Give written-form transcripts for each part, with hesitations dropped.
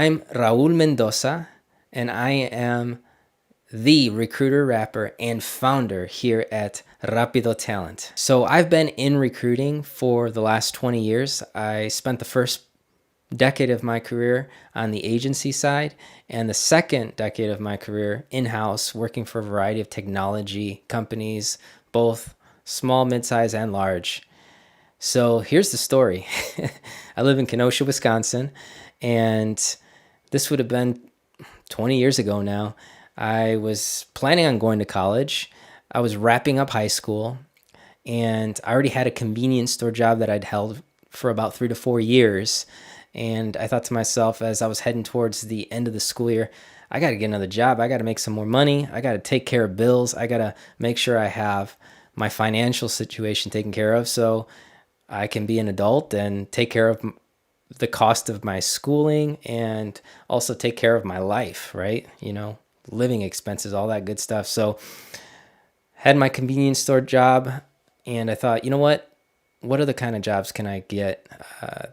I'm Raul Mendoza, and I am the recruiter, rapper, and founder here at Rapido Talent. So I've been in recruiting for the last 20 years. I spent the first decade of my career on the agency side and the second decade of my career in-house working for a variety of technology companies, both small, mid-size, and large. So here's the story. I live in Kenosha, Wisconsin, and this would have been 20 years ago now. I was planning on going to college. I was wrapping up high school, and I already had a convenience store job that I'd held for about 3 to 4 years. And I thought to myself, as I was heading towards the end of the school year, I got to get another job. I got to make some more money. I got to take care of bills. I got to make sure I have my financial situation taken care of so I can be an adult and take care of the cost of my schooling and also take care of my life, right? Living expenses, all that good stuff. So had my convenience store job, and I thought, you know what other kind of jobs can I get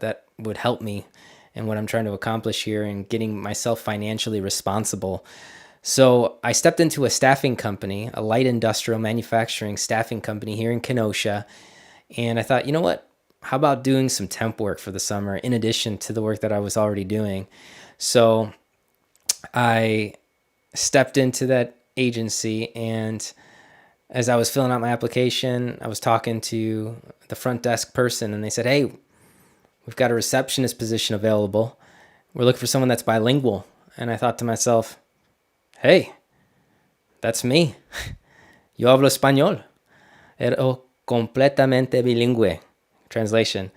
that would help me and what I'm trying to accomplish here and getting myself financially responsible. So I stepped into a staffing company, a light industrial manufacturing staffing company here in Kenosha. And I thought, you know what? How about doing some temp work for the summer in addition to the work that I was already doing? So I stepped into that agency, and as I was filling out my application, I was talking to the front desk person, and they said, "Hey, we've got a receptionist position available. We're looking for someone that's bilingual." And I thought to myself, "Hey, that's me. Yo hablo español. Ero completamente bilingüe." Translation: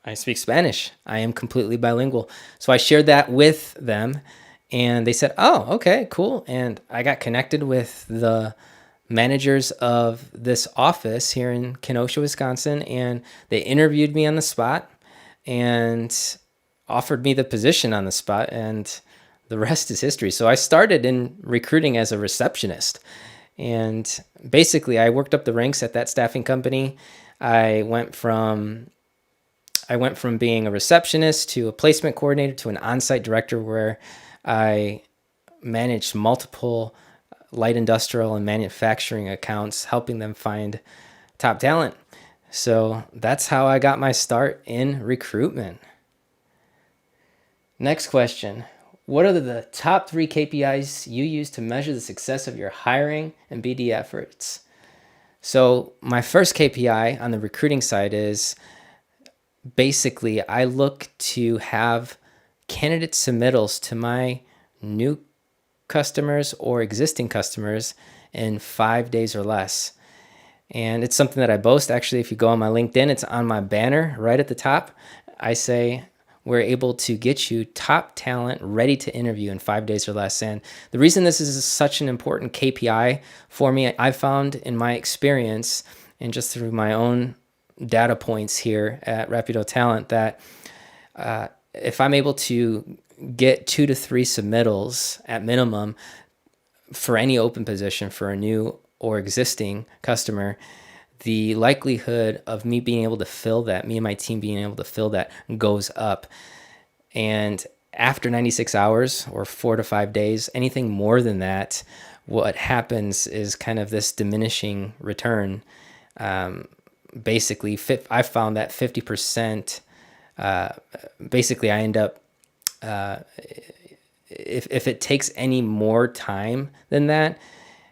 I speak Spanish. I am completely bilingual. So I shared that with them, and they said, "Oh, okay, cool." And I got connected with the managers of this office here in Kenosha, Wisconsin, and they interviewed me on the spot and offered me the position on the spot, and the rest is history. So I started in recruiting as a receptionist, and basically I worked up the ranks at that staffing company. I went from being a receptionist to a placement coordinator to an on-site director, where I managed multiple light industrial and manufacturing accounts, helping them find top talent. So that's how I got my start in recruitment. Next question. What are the top 3 KPIs you use to measure the success of your hiring and BD efforts? So my first KPI on the recruiting side is basically I look to have candidate submittals to my new customers or existing customers in 5 days or less. And it's something that I boast. Actually, if you go on my LinkedIn, it's on my banner right at the top. I say we're able to get you top talent ready to interview in 5 days or less. And the reason this is such an important KPI for me, I've found in my experience and just through my own data points here at Rapido Talent, that if I'm able to get 2 to 3 submittals at minimum for any open position for a new or existing customer, the likelihood of me being able to fill that, me and my team being able to fill that, goes up. And after 96 hours or 4 to 5 days, anything more than that, what happens is kind of this diminishing return. Basically, I found that 50%, basically I end up, if it takes any more time than that,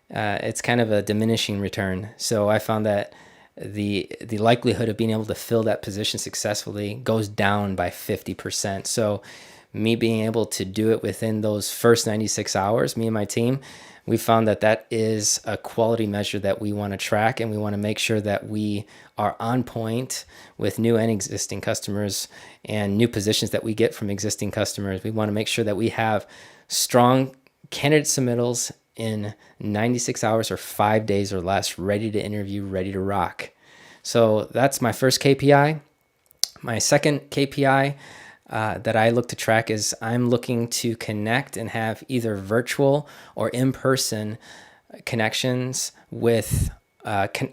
it's kind of a diminishing return. So I found that the likelihood of being able to fill that position successfully goes down by 50%. So me being able to do it within those first 96 hours, me and my team, we found that that is a quality measure that we want to track, and we want to make sure that we are on point with new and existing customers and new positions that we get from existing customers. We want to make sure that we have strong candidate submittals in 96 hours or 5 days or less, ready to interview, ready to rock. So that's my first KPI. My second KPI that I look to track is I'm looking to connect and have either virtual or in-person connections with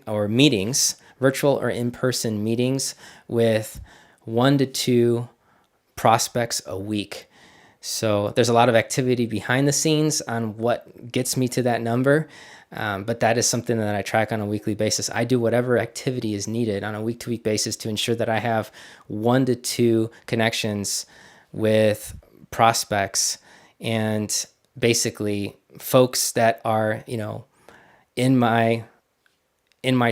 or meetings, virtual or in-person meetings with 1 to 2 prospects a week. So there's a lot of activity behind the scenes on what gets me to that number. But that is something that I track on a weekly basis. I do whatever activity is needed on a week-to-week basis to ensure that I have 1 to 2 connections with prospects and basically folks that are, in my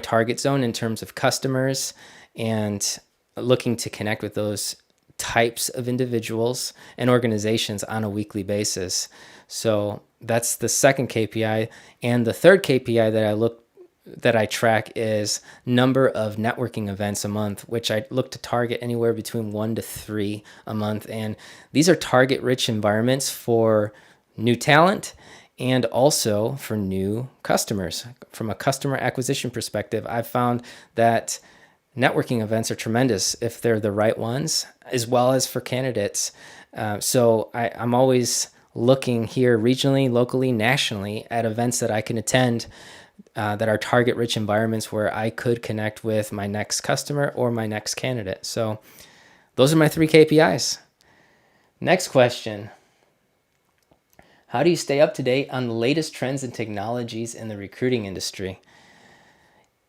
target zone in terms of customers, and looking to connect with those types of individuals and organizations on a weekly basis. So that's the second KPI. And the third KPI that I track is number of networking events a month, which I look to target anywhere between 1 to 3 a month. And these are target rich environments for new talent and also for new customers. From a customer acquisition perspective, I've found that networking events are tremendous if they're the right ones, as well as for candidates. So I'm always looking here regionally, locally, nationally at events that I can attend that are target rich environments where I could connect with my next customer or my next candidate. So those are my 3 KPIs. Next question. How do you stay up to date on the latest trends and technologies in the recruiting industry?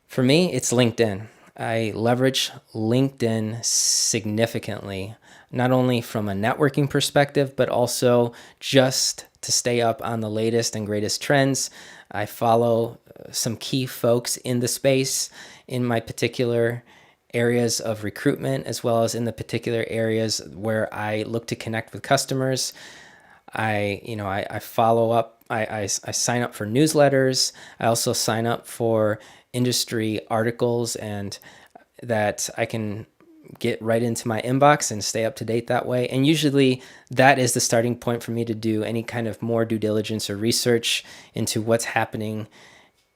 For me, it's LinkedIn. I leverage LinkedIn significantly, not only from a networking perspective, but also just to stay up on the latest and greatest trends. I follow some key folks in the space in my particular areas of recruitment, as well as in the particular areas where I look to connect with customers. I follow up. I sign up for newsletters. I also sign up for industry articles, and that I can get right into my inbox and stay up to date that way. And usually that is the starting point for me to do any kind of more due diligence or research into what's happening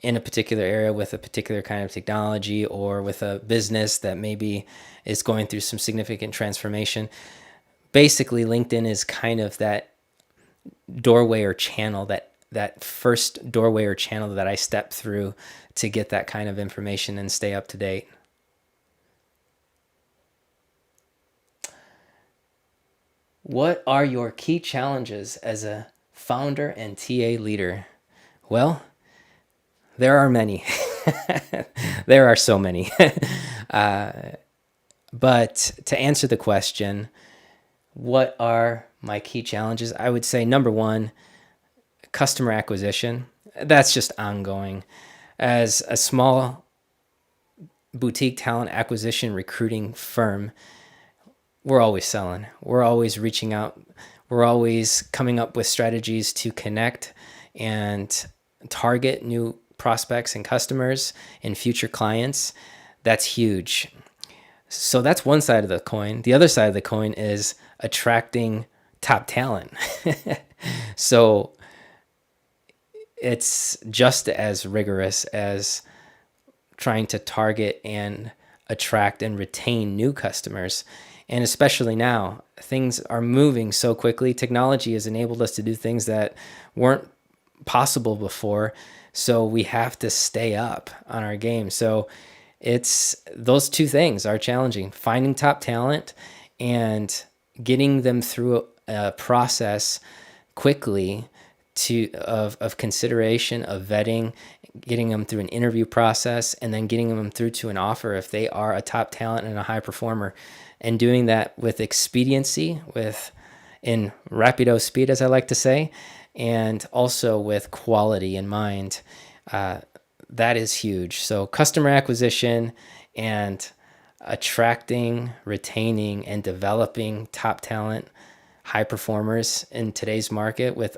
in a particular area with a particular kind of technology, or with a business that maybe is going through some significant transformation. Basically, LinkedIn is kind of that doorway or channel, that first doorway or channel that I step through to get that kind of information and stay up to date. What are your key challenges as a founder and TA leader? Well, there are many. There are so many. But to answer the question, what are my key challenges? I would say number 1, customer acquisition. That's just ongoing. As a small boutique talent acquisition recruiting firm, we're always selling. We're always reaching out. We're always coming up with strategies to connect and target new prospects and customers and future clients. That's huge. So that's one side of the coin. The other side of the coin is attracting top talent. So it's just as rigorous as trying to target and attract and retain new customers. And especially now, things are moving so quickly. Technology has enabled us to do things that weren't possible before. So we have to stay up on our game. So it's those 2 things are challenging: finding top talent and getting them through a process quickly of consideration, of vetting, getting them through an interview process, and then getting them through to an offer if they are a top talent and a high performer. And doing that with expediency, in rapido speed, as I like to say, and also with quality in mind. That is huge. So customer acquisition and attracting, retaining, and developing top talent, high performers in today's market, with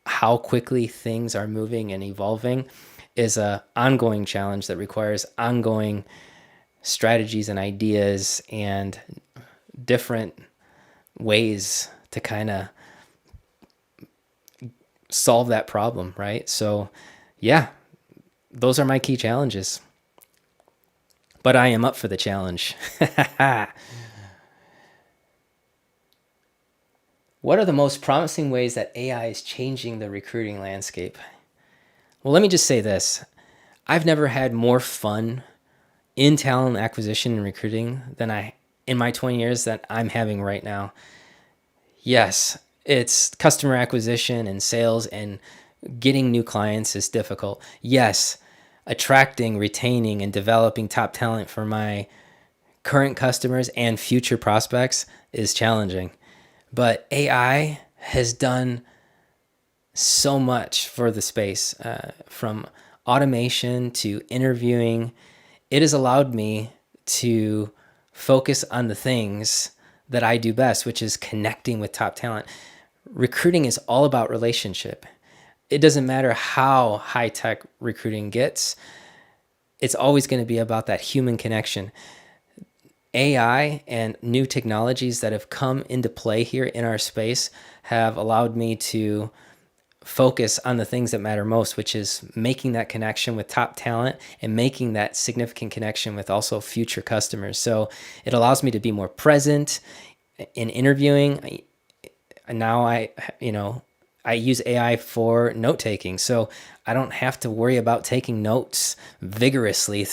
how quickly things are moving and evolving, is an ongoing challenge that requires ongoing strategies and ideas and different ways to kind of solve that problem, right? So yeah, those are my key challenges. But I am up for the challenge. What are the most promising ways that AI is changing the recruiting landscape? Well, let me just say this. I've never had more fun in talent acquisition and recruiting than in my 20 years that I'm having right now. Yes, It's customer acquisition and sales, and getting new clients is difficult. Yes, attracting, retaining, and developing top talent for my current customers and future prospects is challenging. But AI has done so much for the space, from automation to interviewing. It has allowed me to focus on the things that I do best, which is connecting with top talent. Recruiting is all about relationship. It doesn't matter how high tech recruiting gets, it's always going to be about that human connection. AI and new technologies that have come into play here in our space have allowed me to focus on the things that matter most, which is making that connection with top talent and making that significant connection with also future customers. So it allows me to be more present in interviewing. Now I use AI for note taking, so I don't have to worry about taking notes vigorously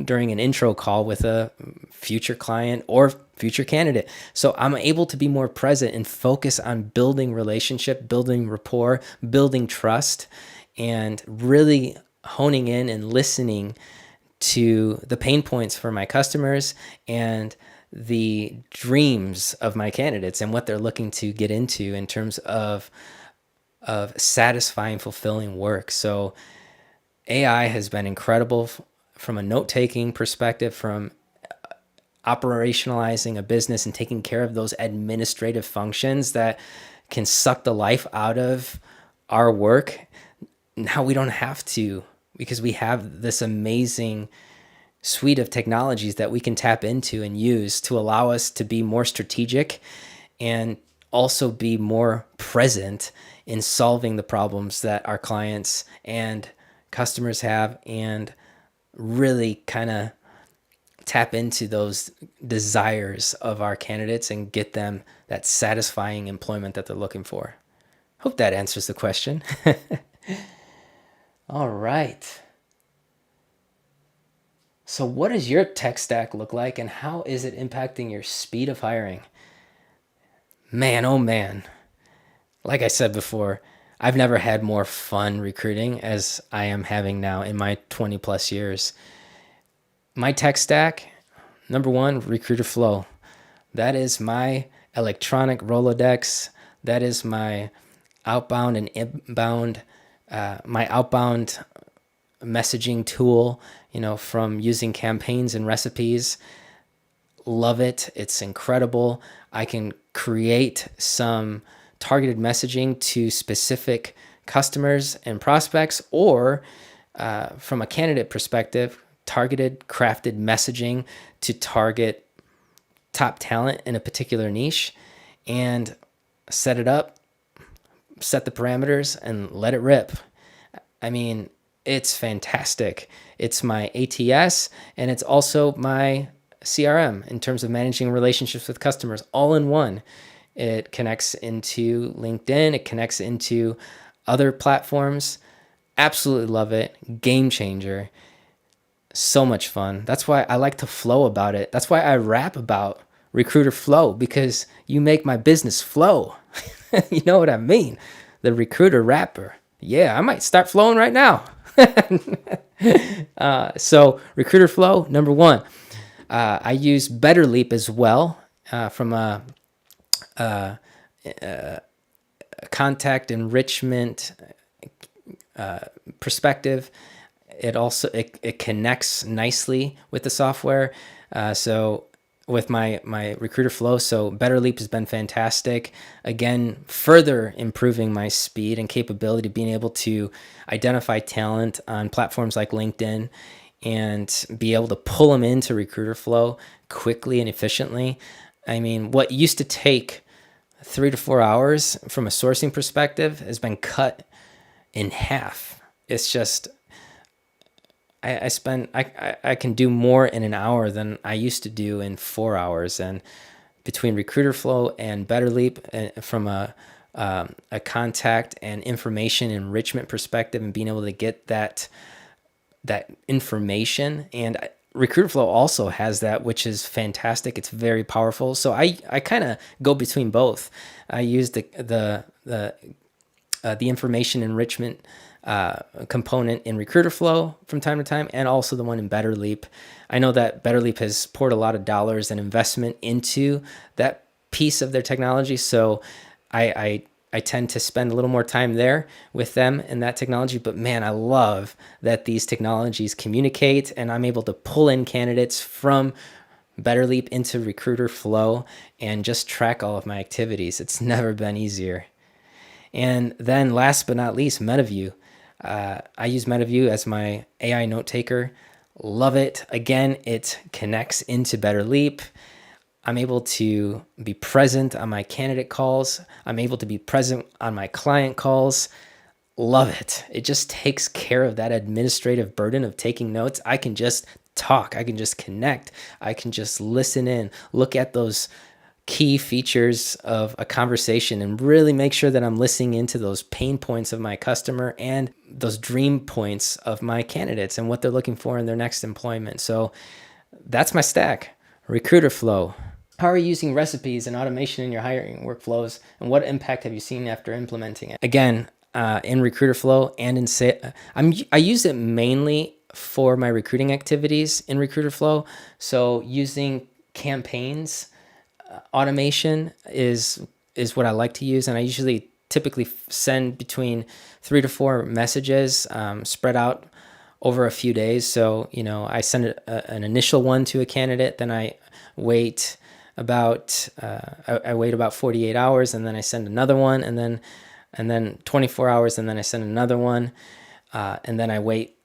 during an intro call with a future client or future candidate. So I'm able to be more present and focus on building relationship, building rapport, building trust, and really honing in and listening to the pain points for my customers and the dreams of my candidates and what they're looking to get into in terms of satisfying, fulfilling work. So AI has been incredible from a note-taking perspective, from operationalizing a business and taking care of those administrative functions that can suck the life out of our work. Now we don't have to, because we have this amazing suite of technologies that we can tap into and use to allow us to be more strategic and also be more present in solving the problems that our clients and customers have, and really kind of tap into those desires of our candidates and get them that satisfying employment that they're looking for. Hope that answers the question. All right. So what does your tech stack look like, and how is it impacting your speed of hiring? Man, oh man. Like I said before, I've never had more fun recruiting as I am having now in my 20 plus years. My tech stack, number one, Recruiterflow. That is my electronic Rolodex. That is my outbound and inbound, my outbound messaging tool, from using campaigns and recipes. Love it. It's incredible. I can create some targeted messaging to specific customers and prospects, or from a candidate perspective, targeted, crafted messaging to target top talent in a particular niche, and set it up, set the parameters, and let it rip. I mean, it's fantastic. It's my ATS, and it's also my CRM in terms of managing relationships with customers all in one. It connects into LinkedIn. It connects into other platforms. Absolutely love it. Game changer. So much fun. That's why I like to flow about it. That's why I rap about Recruiter Flow, because you make my business flow. You know what I mean? The recruiter rapper. Yeah, I might start flowing right now. So Recruiter Flow, number one. I use Better Leap as well, from a contact enrichment perspective. It also it connects nicely with the software. So with my Recruiter Flow, so Better Leap has been fantastic. Again, further improving my speed and capability, being able to identify talent on platforms like LinkedIn and be able to pull them into Recruiter Flow quickly and efficiently. I mean, what used to take 3 to 4 hours from a sourcing perspective has been cut in half. It's just, I can do more in an hour than I used to do in 4 hours. And between Recruiter Flow and Better Leap, from a contact and information enrichment perspective, and being able to get that information and Recruiterflow also has that, which is fantastic. It's very powerful. So I kind of go between both. I use the information enrichment component in Recruiterflow from time to time, and also the one in BetterLeap. I know that BetterLeap has poured a lot of dollars and investment into that piece of their technology, so I tend to spend a little more time there with them in that technology. But man, I love that these technologies communicate, and I'm able to pull in candidates from BetterLeap into Recruiterflow and just track all of my activities. It's never been easier. And then last but not least, MetaView. I use MetaView as my AI note taker. Love it. Again, it connects into BetterLeap. I'm able to be present on my candidate calls. I'm able to be present on my client calls. Love it. It just takes care of that administrative burden of taking notes. I can just talk. I can just connect. I can just listen in, look at those key features of a conversation and really make sure that I'm listening into those pain points of my customer and those dream points of my candidates and what they're looking for in their next employment. So that's my stack. Recruiterflow. How are you using recipes and automation in your hiring workflows, and what impact have you seen after implementing it? Again, in Recruiterflow and in I use it mainly for my recruiting activities in Recruiterflow. So using campaigns automation is what I like to use, and I usually typically send between 3 to 4 messages spread out over a few days. So I send an initial one to a candidate, then I wait about 48 hours, and then I send another one, and then 24 hours, and then I send another one, and then I wait,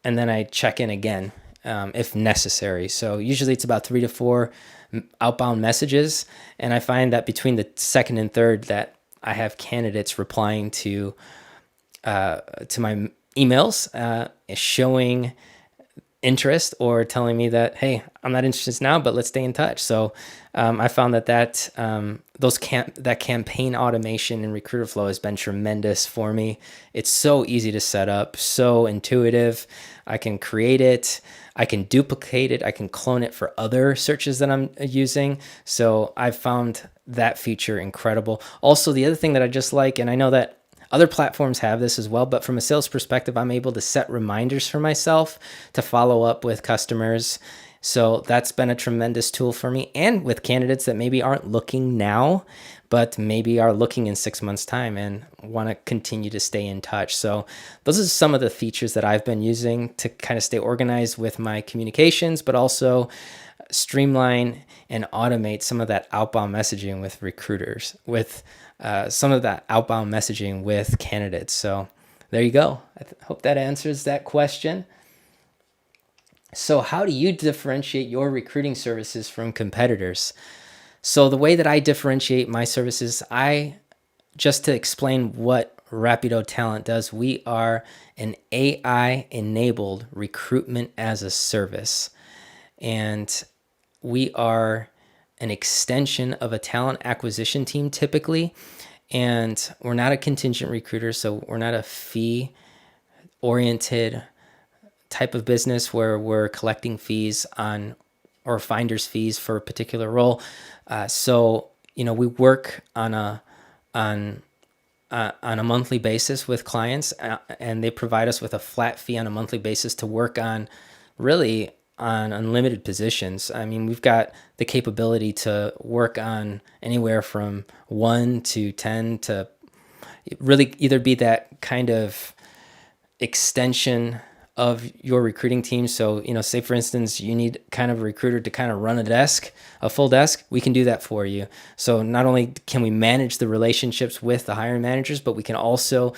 and then I check in again if necessary. So usually it's about 3 to 4 outbound messages, and I find that between the second and third that I have candidates replying to my emails, showing interest or telling me that, hey, I'm not interested now, but let's stay in touch. So I found that campaign automation in Recruiterflow has been tremendous for me. It's so easy to set up, so intuitive. I can create it, I can duplicate it, I can clone it for other searches that I'm using. So I found that feature incredible. Also, the other thing that I just like, and I know that other platforms have this as well, but from a sales perspective, I'm able to set reminders for myself to follow up with customers. So that's been a tremendous tool for me, and with candidates that maybe aren't looking now, but maybe are looking in 6 months' time and want to continue to stay in touch. So those are some of the features that I've been using to kind of stay organized with my communications, but also streamline and automate some of that outbound messaging with recruiters, with some of that outbound messaging with candidates. So there you go. I hope that answers that question. So how do you differentiate your recruiting services from competitors? So the way that I differentiate my services, just to explain what Rapido Talent does, we are an AI-enabled recruitment as a service. And we are an extension of a talent acquisition team typically. And we're not a contingent recruiter, so we're not a fee-oriented type of business where we're collecting fees or finders fees for a particular role. So we work on a monthly basis with clients, and they provide us with a flat fee on a monthly basis to work on unlimited positions. I mean, we've got the capability to work on anywhere from 1 to 10 to really either be that kind of extension of your recruiting team. So, say for instance, you need kind of a recruiter to kind of run a full desk, we can do that for you. So not only can we manage the relationships with the hiring managers, but we can also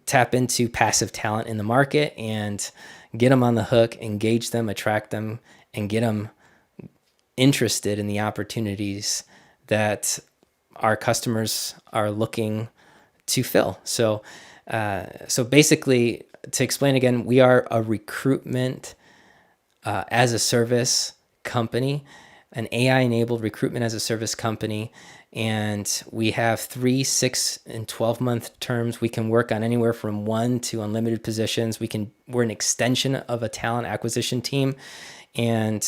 tap into passive talent in the market and get them on the hook, engage them, attract them, and get them interested in the opportunities that our customers are looking to fill. So basically, to explain again, we are a recruitment as a service company, an AI-enabled recruitment as a service company, And we have 3, 6, and 12-month terms. We can work on anywhere from 1 to unlimited positions. We're an extension of a talent acquisition team. And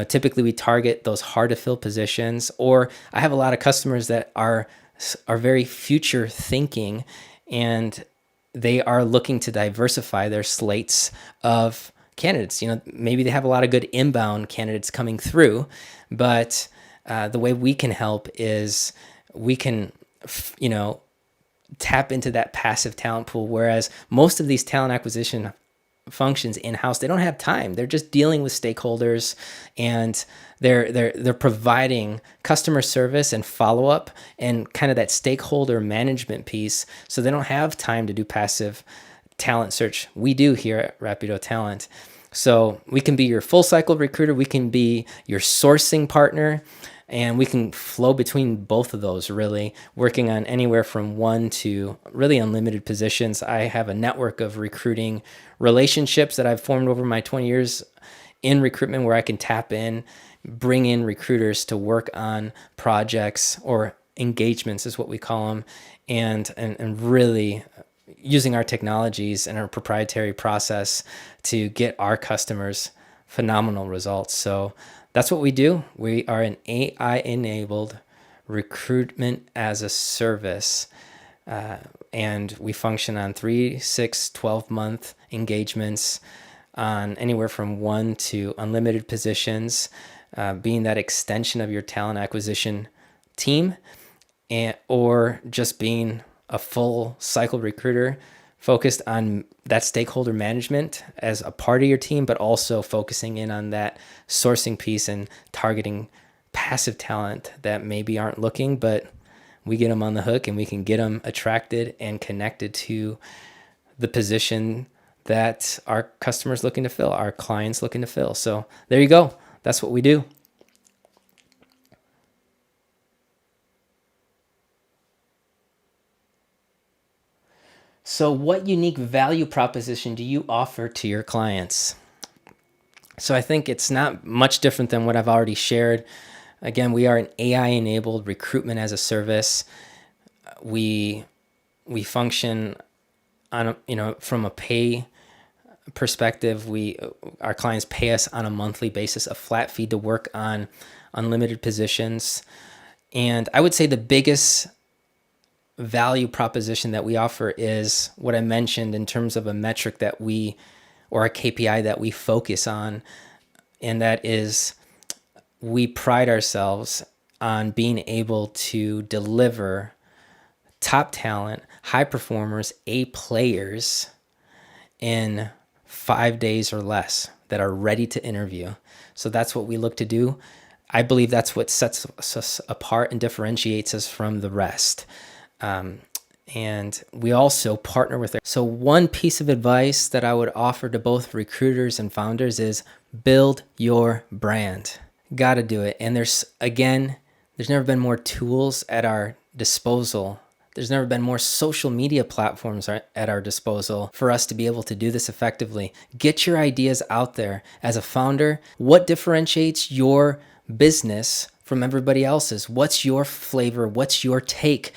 typically we target those hard to fill positions. Or I have a lot of customers that are very future thinking, and they are looking to diversify their slates of candidates. Maybe they have a lot of good inbound candidates coming through, but the way we can help is we can, tap into that passive talent pool. Whereas most of these talent acquisition functions in-house, they don't have time. They're just dealing with stakeholders, and they're providing customer service and follow-up and kind of that stakeholder management piece. So they don't have time to do passive talent search. We do here at Rapido Talent. So we can be your full cycle recruiter. We can be your sourcing partner, and we can flow between both of those, really working on anywhere from 1 to really unlimited positions. I have a network of recruiting relationships that I've formed over my 20 years in recruitment, where I can tap in, bring in recruiters to work on projects, or engagements is what we call them, and really using our technologies and our proprietary process to get our customers phenomenal results. So that's what we do. We are an AI-enabled recruitment as a service, and we function on 3, 6, 12-month engagements on anywhere from 1 to unlimited positions, being that extension of your talent acquisition team, or just being a full cycle recruiter focused on that stakeholder management as a part of your team, but also focusing in on that sourcing piece and targeting passive talent that maybe aren't looking, but we get them on the hook and we can get them attracted and connected to the position that our customers looking to fill, our clients looking to fill. So there you go. That's what we do. So what unique value proposition do you offer to your clients? So I think it's not much different than what I've already shared. Again, we are an AI-enabled recruitment as a service. We function on from a pay perspective. Our clients pay us on a monthly basis, a flat fee to work on unlimited positions. And I would say the biggest value proposition that we offer is what I mentioned in terms of a metric or a KPI that we focus on. And that is, we pride ourselves on being able to deliver top talent, high performers, A players in 5 days or less that are ready to interview. So that's what we look to do. I believe that's what sets us apart and differentiates us from the rest. And we also partner with. So one piece of advice that I would offer to both recruiters and founders is build your brand. Got to do it. And there's never been more tools at our disposal. There's never been more social media platforms at our disposal for us to be able to do this effectively. Get your ideas out there. As a founder, what differentiates your business from everybody else's? What's your flavor? What's your take?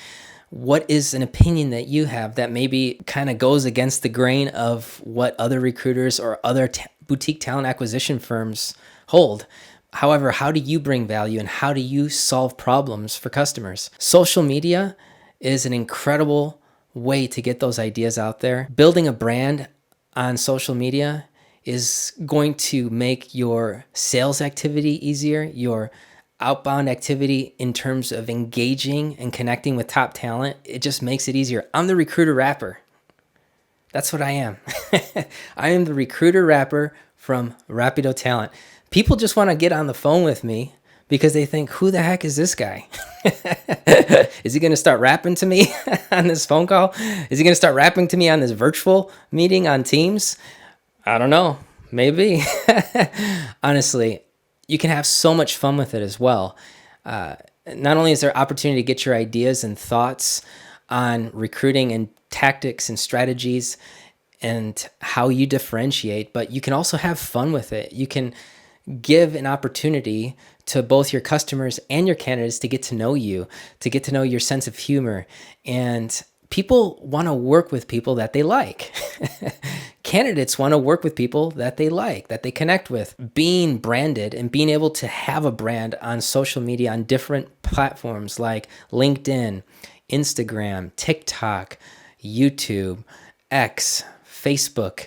What is an opinion that you have that maybe kind of goes against the grain of what other recruiters or other boutique talent acquisition firms hold? However, how do you bring value and how do you solve problems for customers? Social media is an incredible way to get those ideas out there. Building a brand on social media is going to make your sales activity easier, your outbound activity in terms of engaging and connecting with top talent. It just makes it easier. I'm the recruiter rapper. That's what I am. I am the recruiter rapper from Rapido Talent. People just want to get on the phone with me because they think, who the heck is this guy? Is he going to start rapping to me on this phone call? Is he going to start rapping to me on this virtual meeting on Teams? I don't know. Maybe. Honestly, you can have so much fun with it as well. Not only is there opportunity to get your ideas and thoughts on recruiting and tactics and strategies and how you differentiate, but you can also have fun with it. You can give an opportunity to both your customers and your candidates to get to know you, to get to know your sense of humor. And people want to work with people that they like. Candidates want to work with people that they like, that they connect with. Being branded and being able to have a brand on social media on different platforms like LinkedIn, Instagram, TikTok, YouTube, X, Facebook.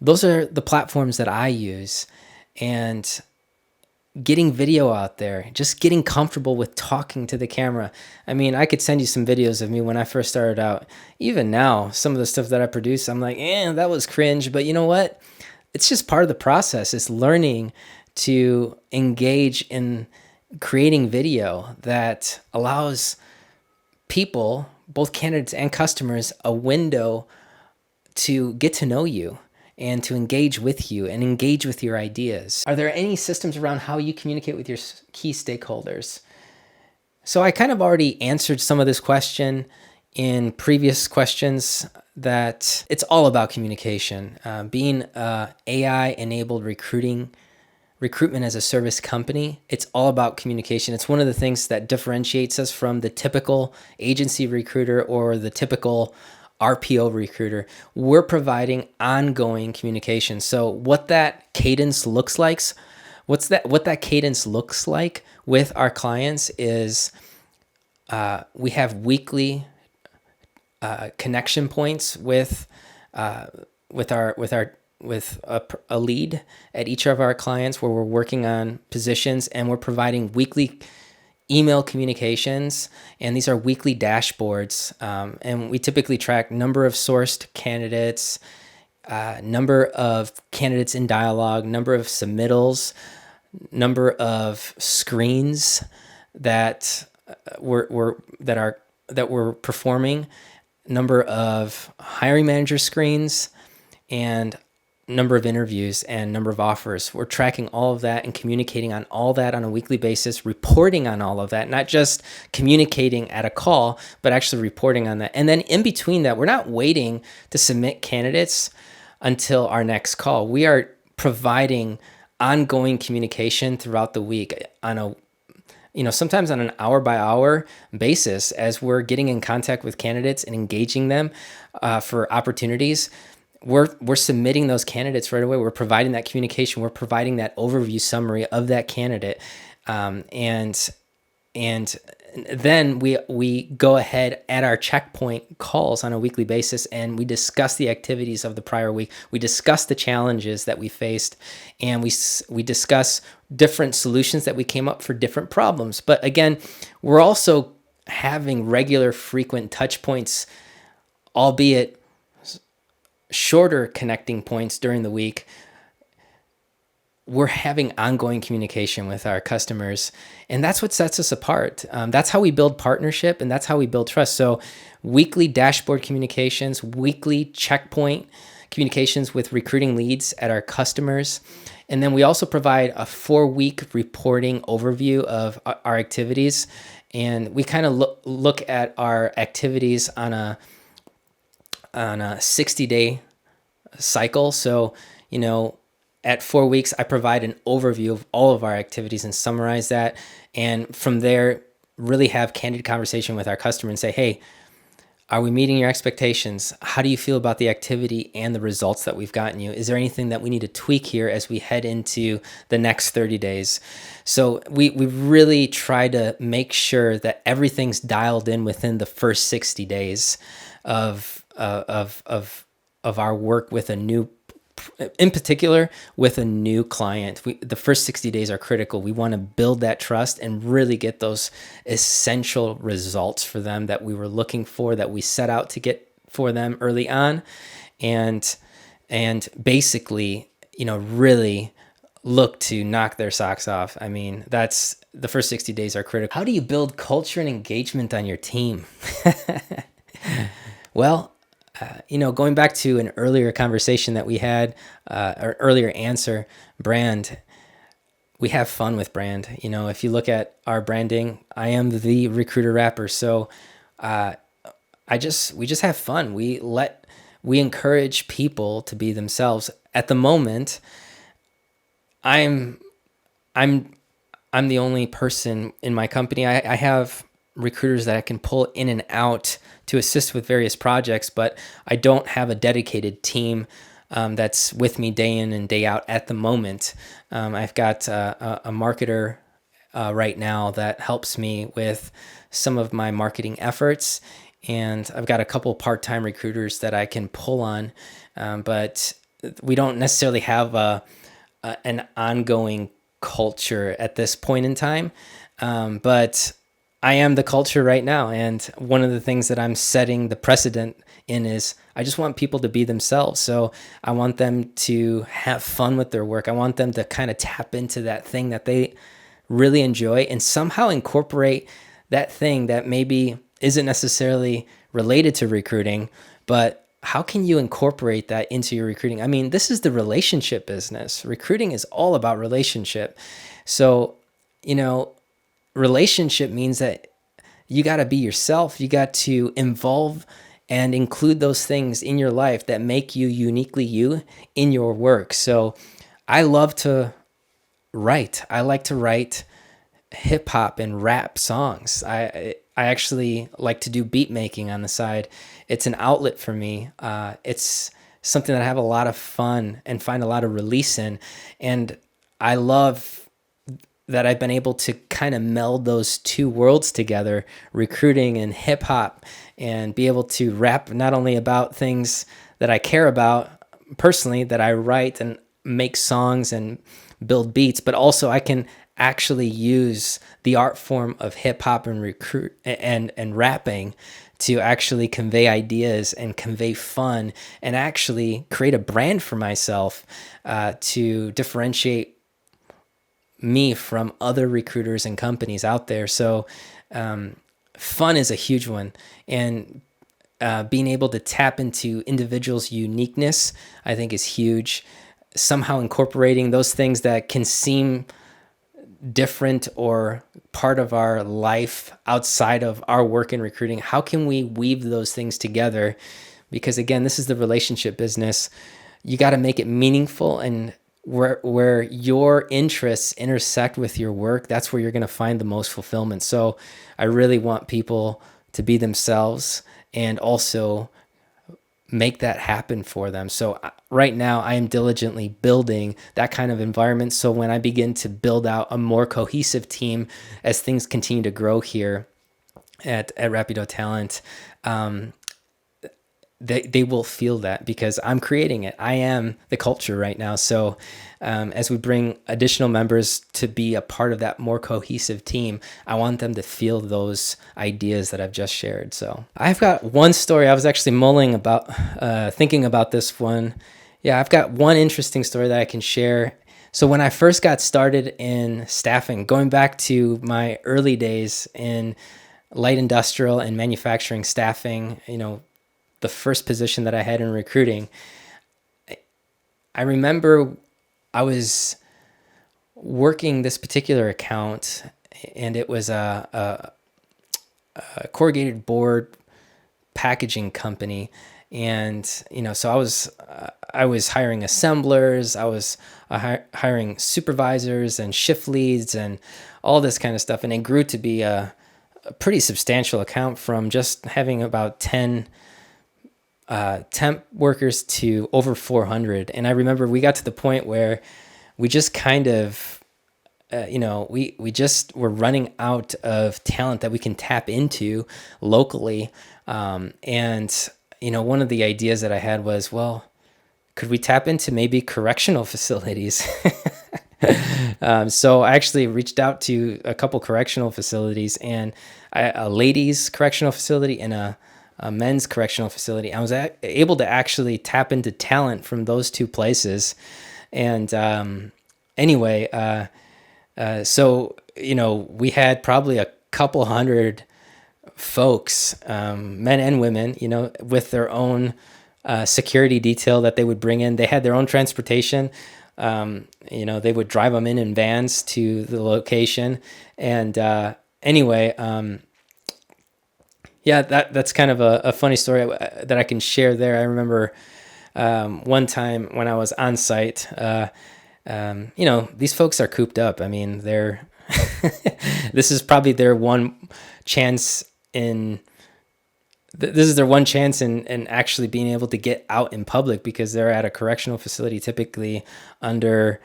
Those are the platforms that I use. And getting video out there, just getting comfortable with talking to the camera. I mean, I could send you some videos of me when I first started out. Even now, some of the stuff that I produce, I'm like, that was cringe. But you know what? It's just part of the process. It's learning to engage in creating video that allows people, both candidates and customers, a window to get to know you and to engage with you and engage with your ideas. Are there any systems around how you communicate with your key stakeholders? So I kind of already answered some of this question in previous questions, that it's all about communication. Being a AI-enabled recruitment as a service company, it's all about communication. It's one of the things that differentiates us from the typical agency recruiter or the typical RPO recruiter. We're providing ongoing communication. So what that cadence looks like, what that cadence looks like with our clients is we have weekly connection points with a lead at each of our clients, where we're working on positions and we're providing weekly email communications, and these are weekly dashboards. And we typically track number of sourced candidates, number of candidates in dialogue, number of submittals, number of screens that we're performing, number of hiring manager screens, and number of interviews and number of offers. We're tracking all of that and communicating on all that on a weekly basis, reporting on all of that, not just communicating at a call, but actually reporting on that. And then in between that, we're not waiting to submit candidates until our next call. We are providing ongoing communication throughout the week on sometimes on an hour by hour basis, as we're getting in contact with candidates and engaging them for opportunities. We're submitting those candidates right away. We're providing that communication. We're providing that overview summary of that candidate, and then we go ahead at our checkpoint calls on a weekly basis, and we discuss the activities of the prior week. We discuss the challenges that we faced, and we discuss different solutions that we came up for different problems. But again, we're also having regular, frequent touch points, albeit shorter connecting points during the week. We're having ongoing communication with our customers, and that's what sets us apart. That's how we build partnership, and that's how we build trust. So weekly dashboard communications, weekly checkpoint communications with recruiting leads at our customers. And then we also provide a 4-week reporting overview of our activities. And we kind of look at our activities on a 60-day cycle. So, at 4 weeks, I provide an overview of all of our activities and summarize that. And from there, really have candid conversation with our customer and say, hey, are we meeting your expectations? How do you feel about the activity and the results that we've gotten you? Is there anything that we need to tweak here as we head into the next 30 days? So we really try to make sure that everything's dialed in within the first 60 days of our work with a new, in particular with a new client. The first 60 days are critical. We want to build that trust and really get those essential results for them that we were looking for, that we set out to get for them early on, and basically, really look to knock their socks off. I mean, that's the first 60 days are critical. How do you build culture and engagement on your team? Well, going back to an earlier conversation that we had, or earlier answer, brand, we have fun with brand. If you look at our branding, I am the recruiter rapper. So we just have fun. We encourage people to be themselves. At the moment, I'm I'm I'm the only person in my company. I have recruiters that I can pull in and out to assist with various projects, but I don't have a dedicated team that's with me day in and day out at the moment. I've got a marketer right now that helps me with some of my marketing efforts, and I've got a couple part-time recruiters that I can pull on, but we don't necessarily have an ongoing culture at this point in time. But I am the culture right now. And one of the things that I'm setting the precedent in is I just want people to be themselves. So I want them to have fun with their work. I want them to kind of tap into that thing that they really enjoy and somehow incorporate that thing that maybe isn't necessarily related to recruiting, but how can you incorporate that into your recruiting? I mean, this is the relationship business. Recruiting is all about relationship. So, you know, relationship means that you got to be yourself. You got to involve and include those things in your life that make you uniquely you in your work. So I love to write. I like to write hip hop and rap songs. I actually like to do beat making on the side. It's an outlet for me. It's something that I have a lot of fun and find a lot of release in, and I love that I've been able to kind of meld those two worlds together, recruiting and hip hop, and be able to rap not only about things that I care about personally, that I write and make songs and build beats, but also I can actually use the art form of hip hop and recruit and rapping to actually convey ideas and convey fun and actually create a brand for myself to differentiate me from other recruiters and companies out there. So fun is a huge one. And being able to tap into individuals' uniqueness, I think, is huge. Somehow incorporating those things that can seem different or part of our life outside of our work in recruiting. How can we weave those things together? Because again, this is the relationship business. You got to make it meaningful, and where your interests intersect with your work, that's where you're going to find the most fulfillment. So I really want people to be themselves and also make that happen for them. So right now I am diligently building that kind of environment. So when I begin to build out a more cohesive team as things continue to grow here at Rapido Talent, they will feel that because I'm creating it. I am the culture right now. So as we bring additional members to be a part of that more cohesive team, I want them to feel those ideas that I've just shared. So I've got one story. I was actually mulling about, thinking about this one. Yeah, I've got one interesting story that I can share. So when I first got started in staffing, going back to my early days in light industrial and manufacturing staffing, the first position that I had in recruiting, I remember I was working this particular account, and it was a corrugated board packaging company. And, so I was hiring assemblers, I was hiring supervisors and shift leads and all this kind of stuff. And it grew to be a pretty substantial account from just having about 10 temp workers to over 400. And I remember we got to the point where we just kind of, we just were running out of talent that we can tap into locally. And, one of the ideas that I had was, well, could we tap into maybe correctional facilities? So I actually reached out to a couple correctional facilities, and a ladies correctional facility and a men's correctional facility. I was able to actually tap into talent from those two places. And so, we had probably a couple hundred folks, men and women, with their own security detail that they would bring in. They had their own transportation. They would drive them in vans to the location. And yeah, that's kind of a funny story that I can share there. I remember one time when I was on site, these folks are cooped up. I mean, they're this is probably their one chance in this is their one chance in actually being able to get out in public, because they're at a correctional facility, typically under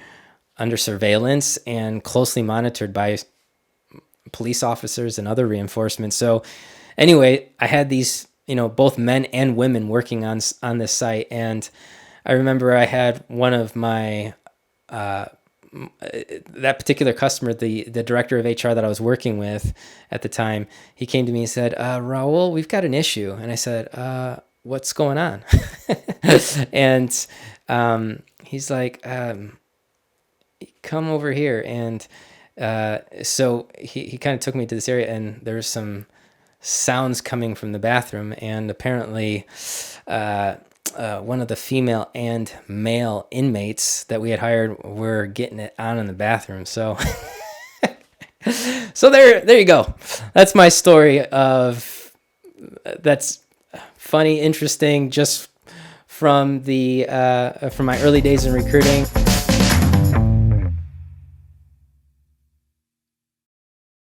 surveillance and closely monitored by police officers and other reinforcements. So anyway, I had these, both men and women working on this site. And I remember I had one of my, that particular customer, the director of HR that I was working with at the time, he came to me and said, Raul, we've got an issue. And I said, what's going on? And he's like, come over here. And so he kind of took me to this area, and there's some sounds coming from the bathroom, and apparently one of the female and male inmates that we had hired were getting it on in the bathroom. So so there you go. That's my story that's funny, interesting, just from from my early days in recruiting.